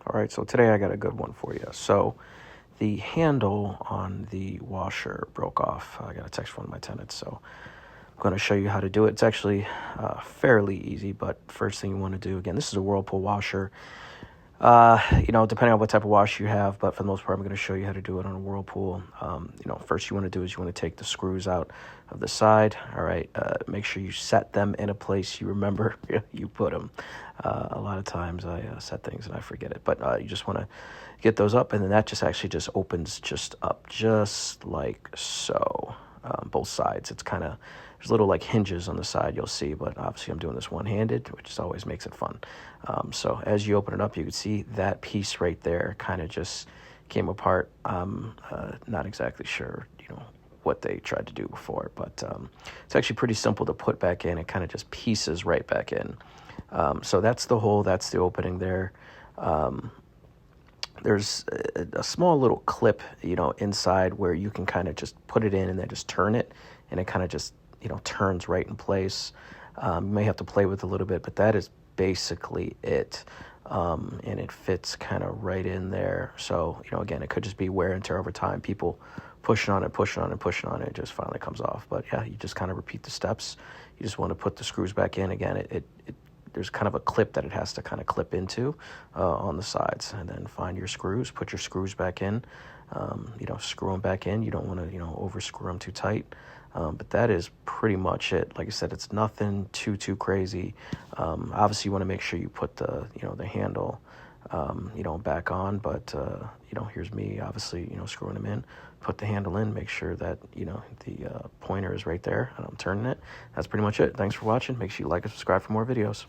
All right, so today I got a good one for you. So the handle on the washer broke off. I got a text from one of my tenants, so I'm going to show you how to do it. It's actually fairly easy, but first thing you want to do, again, this is a whirlpool washer. Depending on what type of wash you have, but for the most part, I'm going to show you how to do it on a whirlpool. First you want to do is you want to take the screws out of the side. All right. Make sure you set them in a place you remember you put them. A lot of times I set things and I forget it, but you just want to get those up, and then that just actually just opens just up, just like so. Both sides. It's kind of, there's little like hinges on the side you'll see, but obviously I'm doing this one-handed, which always makes it fun. So as you open it up, you can see that piece right there kind of just came apart. Not exactly sure, what they tried to do before, but it's actually pretty simple to put back in. It kind of just pieces right back in. So that's the hole, that's the opening there. There's a small little clip, inside where you can kind of just put it in and then just turn it, and it kind of just, turns right in place. You may have to play with it a little bit, but that is basically it. And it fits kind of right in there. So, again, it could just be wear and tear over time. People pushing on it, it just finally comes off. But yeah, you just kind of repeat the steps. You just want to put the screws back in. Again, there's kind of a clip that it has to kind of clip into on the sides, and then find your screws, put your screws back in, screw them back in. You don't want to, over screw them too tight. But that is pretty much it. Like I said, it's nothing too crazy. Obviously you want to make sure you put the, the handle, back on, but, here's me obviously, screwing them in, put the handle in, make sure that, the pointer is right there and I'm turning it. That's pretty much it. Thanks for watching. Make sure you like and subscribe for more videos.